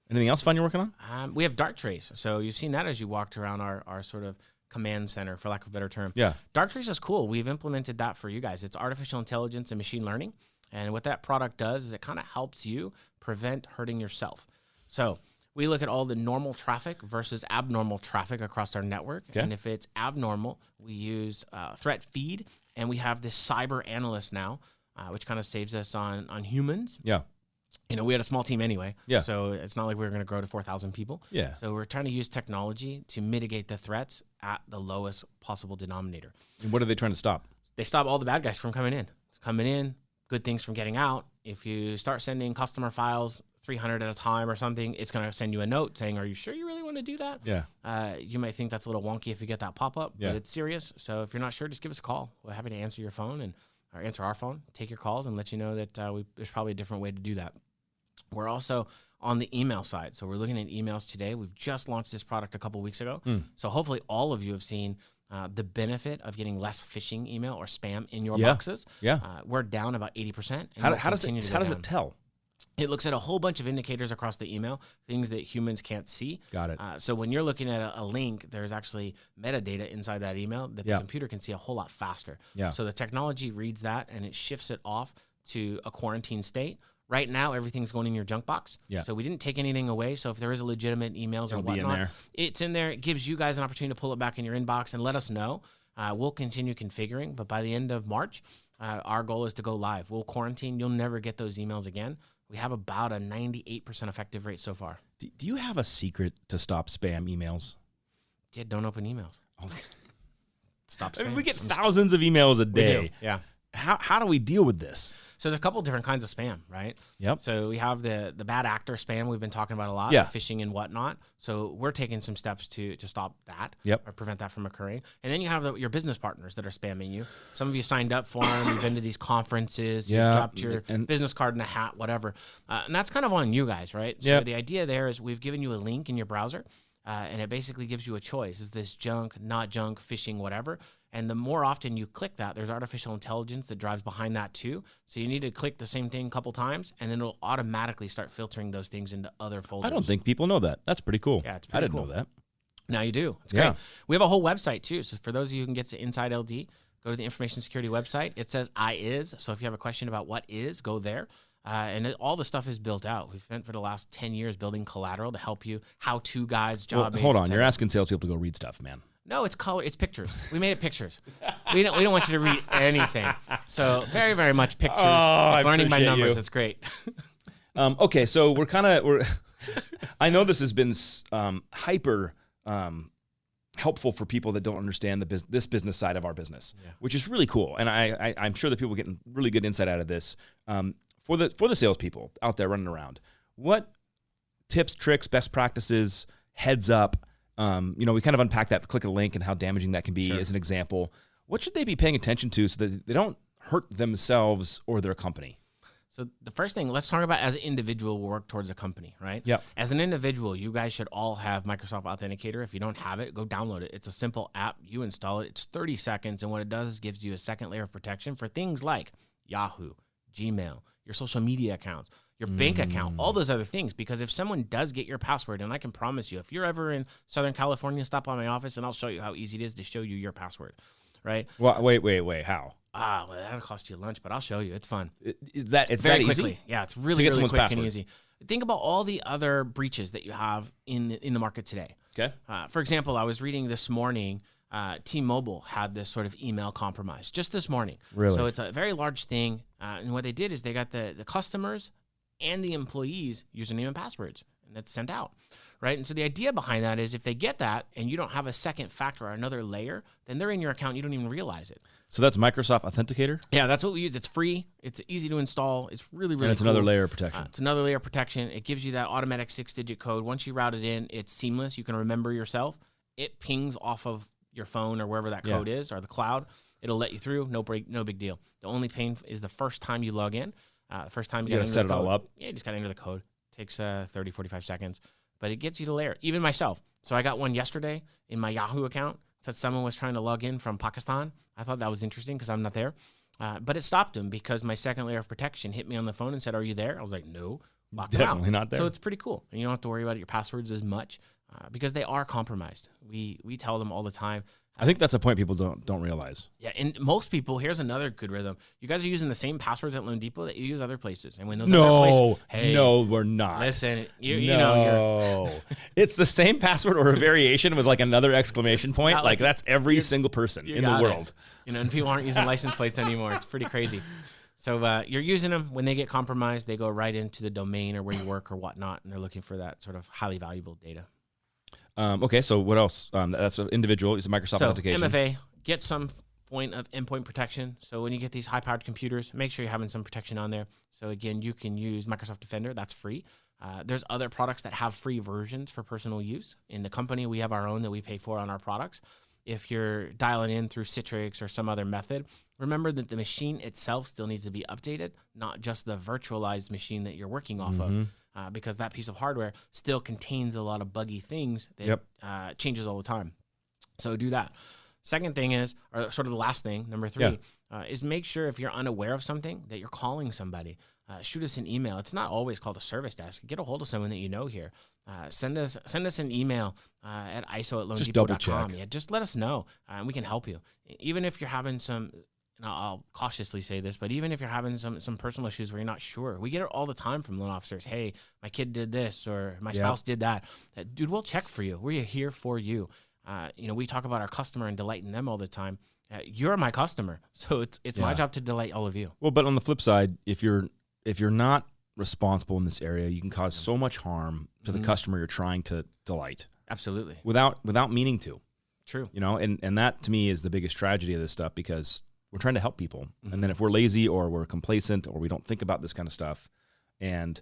Anything else fun you're working on? We have Darktrace. So you've seen that as you walked around our sort of command center, for lack of a better term. Yeah. Darktrace is cool. We've implemented that for you guys. It's artificial intelligence and machine learning. And what that product does is it kind of helps you prevent hurting yourself. So we look at all the normal traffic versus abnormal traffic across our network. Okay. And if it's abnormal, we use threat feed. And we have this cyber analyst now, which kind of saves us on humans. Yeah. You know, we had a small team anyway. Yeah. So it's not like we were going to grow to 4,000 people. Yeah. So we're trying to use technology to mitigate the threats at the lowest possible denominator. And what are they trying to stop? They stop all the bad guys from coming in, good things from getting out. If you start sending customer files 300 at a time or something, it's going to send you a note saying, are you sure you really want to do that? Yeah. You might think that's a little wonky if you get that pop-up, but it's serious. So if you're not sure, just give us a call. We're happy to answer your phone or answer our phone, take your calls, and let you know that there's probably a different way to do that. We're also on the email side. So we're looking at emails today. We've just launched this product a couple weeks ago. So hopefully all of you have seen the benefit of getting less phishing email or spam in your boxes. Yeah. We're down about 80%. How does it tell? It looks at a whole bunch of indicators across the email, things that humans can't see. Got it. So when you're looking at a link, there's actually metadata inside that email that the computer can see a whole lot faster. Yeah. So the technology reads that and it shifts it off to a quarantine state. Right now, everything's going in your junk box. Yeah. So we didn't take anything away. So if there is a legitimate emails or whatnot, it's in there. It gives you guys an opportunity to pull it back in your inbox and let us know. We'll continue configuring, but by the end of March, our goal is to go live. We'll quarantine. You'll never get those emails again. We have about a 98% effective rate so far. Do you have a secret to stop spam emails? Yeah, don't open emails. Stop spam. I mean, we get thousands of emails a day. We do. Yeah. How do we deal with this? So there's a couple different kinds of spam, right? Yep. So we have the bad actor spam we've been talking about a lot, phishing and whatnot. So we're taking some steps to stop that or prevent that from occurring. And then you have your business partners that are spamming you. Some of you signed up for them. You've been to these conferences. You've dropped your business card in a hat, whatever. And that's kind of on you guys, right? So the idea there is we've given you a link in your browser, and it basically gives you a choice. Is this junk, not junk, phishing, whatever? And the more often you click that, there's artificial intelligence that drives behind that too. So you need to click the same thing a couple times, and then it'll automatically start filtering those things into other folders. I don't think people know that. That's pretty cool. Yeah, it's pretty cool. I didn't know that. Now you do. It's great. We have a whole website too. So for those of you who can get to Inside LD, go to the information security website. It says IS. So if you have a question about what is, go there. All the stuff is built out. We've spent for the last 10 years building collateral to help you, how-to guides, job aids. Hold on, you're asking salespeople to go read stuff, man. No, it's color. It's pictures. We made it pictures. We don't want you to read anything. So very, very much pictures. Learning by numbers. It's great. Okay, so we're I know this has been hyper helpful for people that don't understand this business side of our business, which is really cool. And I'm sure that people are getting really good insight out of this. For the salespeople out there running around, what tips, tricks, best practices, heads up? We kind of unpack that, click a link, and how damaging that can be as an example. What should they be paying attention to so that they don't hurt themselves or their company? So the first thing, let's talk about as an individual work towards a company, right? Yeah. As an individual, you guys should all have Microsoft Authenticator. If you don't have it, go download it. It's a simple app. You install it. It's 30 seconds, and what it does is gives you a second layer of protection for things like Yahoo, Gmail, your social media accounts, your bank account, all those other things. Because if someone does get your password, and I can promise you, if you're ever in Southern California, stop by my office, and I'll show you how easy it is to show you your password, right? Well, wait, how? Well, that'll cost you lunch, but I'll show you. It's fun. It's very that quickly? Easy? Yeah, it's really quick and easy. Think about all the other breaches that you have in the market today. Okay. For example, I was reading this morning, T-Mobile had this sort of email compromise just this morning. Really? So it's a very large thing. And what they did is they got the customers and the employees' username and passwords, and that's sent out. Right. And so the idea behind that is if they get that and you don't have a second factor or another layer, then they're in your account. And you don't even realize it. So that's Microsoft Authenticator? Yeah, that's what we use. It's free. It's easy to install. It's really, really And it's cool. another layer of protection. It's another layer of protection. It gives you that automatic 6-digit code. Once you route it in, it's seamless. You can remember yourself. It pings off of your phone or wherever that code is or the cloud. It'll let you through. No big deal. The only pain is the first time you log in. The first time you got to set it all up. Yeah, you just got to enter the code. It takes 30, 45 seconds. But it gets you to layer. Even myself. So I got one yesterday in my Yahoo account. Said someone was trying to log in from Pakistan. I thought that was interesting because I'm not there. But it stopped him because my second layer of protection hit me on the phone and said, "Are you there?" I was like, "No, definitely not there." So it's pretty cool. And you don't have to worry about your passwords as much because they are compromised. We tell them all the time. I think that's a point people don't realize. Yeah, and most people, here's another good rhythm. You guys are using the same passwords at LoanDepot that you use other places. And when those other places, hey, no, we're not. Listen, you know, it's the same password or a variation with like another exclamation point. Like that's every single person in the world. And people aren't using license plates anymore. It's pretty crazy. So you're using them. When they get compromised, they go right into the domain or where you work or whatnot, and they're looking for that sort of highly valuable data. Okay, so what else? That's an individual. It's a Microsoft Authentication. MFA, get some point of endpoint protection. So when you get these high-powered computers, make sure you're having some protection on there. So again, you can use Microsoft Defender. That's free. There's other products that have free versions for personal use. In the company, we have our own that we pay for on our products. If you're dialing in through Citrix or some other method, remember that the machine itself still needs to be updated, not just the virtualized machine that you're working off of. Because that piece of hardware still contains a lot of buggy things that changes all the time. So do that. Second thing is, or sort of the last thing, number 3, is make sure if you're unaware of something that you're calling somebody. Shoot us an email. It's not always called a service desk. Get a hold of someone that you know here. Send us an email at iso@loandepot.com. Just double check. Yeah, just let us know, and we can help you. Even if you're having some... I'll cautiously say this, but even if you're having some personal issues where you're not sure, we get it all the time from loan officers. Hey, my kid did this or my spouse did that. Dude, we'll check for you. We're here for you. We talk about our customer and delighting them all the time. You're my customer, so it's my job to delight all of you. Well, but on the flip side, if you're not responsible in this area, you can cause so much harm to the customer you're trying to delight. Absolutely. Without meaning to. True. And that to me is the biggest tragedy of this stuff because we're trying to help people. And then if we're lazy or we're complacent or we don't think about this kind of stuff, and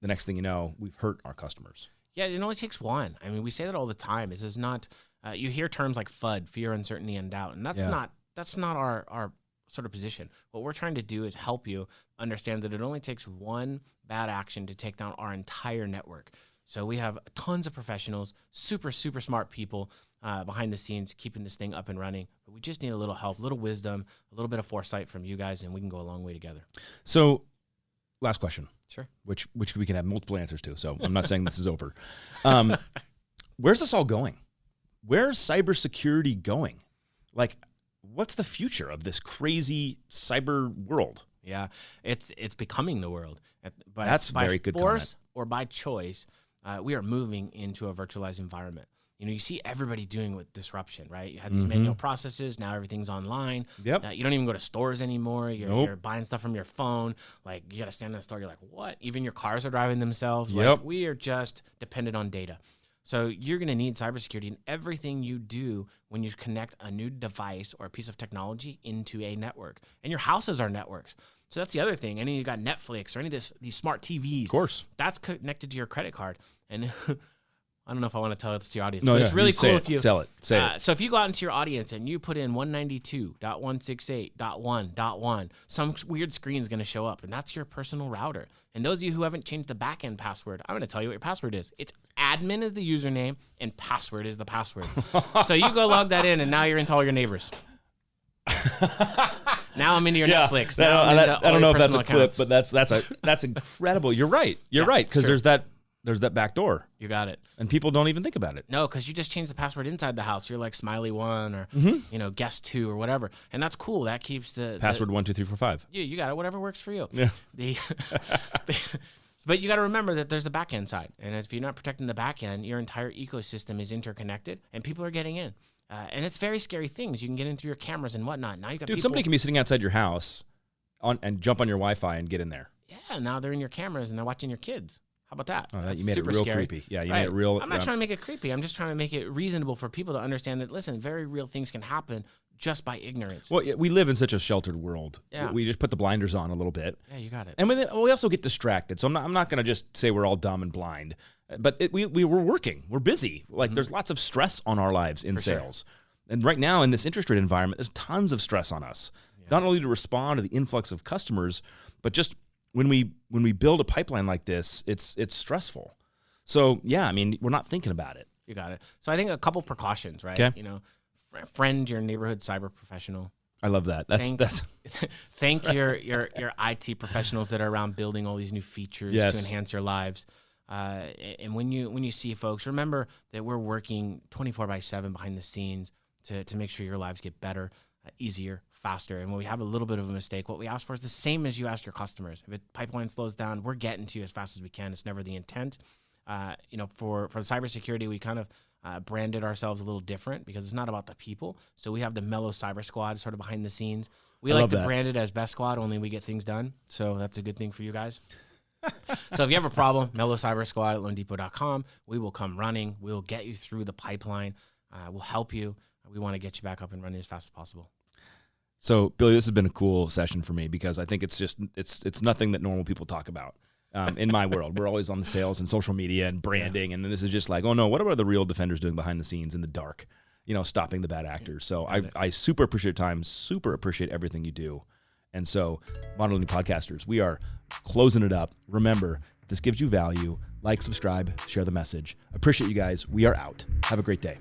the next thing you know, we've hurt our customers. Yeah, it only takes one. I mean, we say that all the time. This is not, you hear terms like FUD, fear, uncertainty, and doubt. And that's not our sort of position. What we're trying to do is help you understand that it only takes one bad action to take down our entire network. So we have tons of professionals, super, super smart people behind the scenes keeping this thing up and running. But we just need a little help, a little wisdom, a little bit of foresight from you guys, and we can go a long way together. So last question. Sure. Which we can have multiple answers to. So I'm not saying this is over. Where's this all going? Where's cybersecurity going? Like, what's the future of this crazy cyber world? Yeah, it's becoming the world. That's by very good force comment. or by choice, we are moving into a virtualized environment. You see everybody doing with disruption, right? You had these manual processes. Now everything's online. Yep. You don't even go to stores anymore. You're buying stuff from your phone. Like, you got to stand in the store. You're like, what? Even your cars are driving themselves. Yep. Like, we are just dependent on data. So you're going to need cybersecurity in everything you do when you connect a new device or a piece of technology into a network. And your houses are networks. So that's the other thing. Any of you got Netflix or any of these smart TVs. Of course. That's connected to your credit card. And I don't know if I want to tell it to your audience. No, but it's really cool if you sell it. Say it. So if you go out into your audience and you put in 192.168.1.1, some weird screen is going to show up, and that's your personal router. And those of you who haven't changed the backend password, I'm going to tell you what your password is. It's admin is the username, and password is the password. So you go log that in, and now you're into all your neighbors. Now I'm into your Netflix. I don't know if that's a accounts. clip, but that's incredible. You're right. You're right, because there's that back door. You got it. And people don't even think about it. No, because you just changed the password inside the house. You're like Smiley1 or guest 2 or whatever, and that's cool. That keeps the password 1 2 3 4 5. You got it. Whatever works for you. Yeah. But you got to remember that there's the back end side, and if you're not protecting the back end, your entire ecosystem is interconnected, and people are getting in. And it's very scary things. You can get in through your cameras and whatnot. Now you got somebody can be sitting outside your house and jump on your Wi-Fi and get in there. Yeah, now they're in your cameras and they're watching your kids. How about that? Oh, you made it real scary. creepy. Yeah, you made it real. I'm not trying to make it creepy. I'm just trying to make it reasonable for people to understand that, listen, very real things can happen just by ignorance. Well, we live in such a sheltered world. Yeah. We just put the blinders on a little bit. Yeah, you got it. And we also get distracted. So I'm not going to just say we're all dumb and blind. But we're working. We're busy. Like, there's lots of stress on our lives in sales. Sure. And right now in this interest rate environment, there's tons of stress on us. Yeah. Not only to respond to the influx of customers, but just when we build a pipeline like this, it's stressful. So yeah, I mean, we're not thinking about it. You got it. So I think a couple precautions, right? Okay. Friend your neighborhood cyber professional. I love that. That's thank your IT professionals that are around building all these new features to enhance your lives. And when you see folks, remember that we're working 24/7 behind the scenes to make sure your lives get better, easier, faster. And when we have a little bit of a mistake, what we ask for is the same as you ask your customers. If a pipeline slows down, we're getting to you as fast as we can. It's never the intent. For the cybersecurity, we kind of branded ourselves a little different because it's not about the people. So we have the Mellow Cyber Squad sort of behind the scenes. We like to brand it as Best Squad, only we get things done. So that's a good thing for you guys. So if you have a problem, Mellow Cyber Squad at LoanDepot.com. We will come running. We'll get you through the pipeline. We'll help you. We want to get you back up and running as fast as possible. So, Billy, this has been a cool session for me because I think it's nothing that normal people talk about. In my world, we're always on the sales and social media and branding, and then this is just like, oh no, what are the real defenders doing behind the scenes in the dark? Stopping the bad actors. So I super appreciate your time, super appreciate everything you do. And so, Modern Learning Podcasters, we are closing it up. Remember, if this gives you value, like, subscribe, share the message. Appreciate you guys. We are out. Have a great day.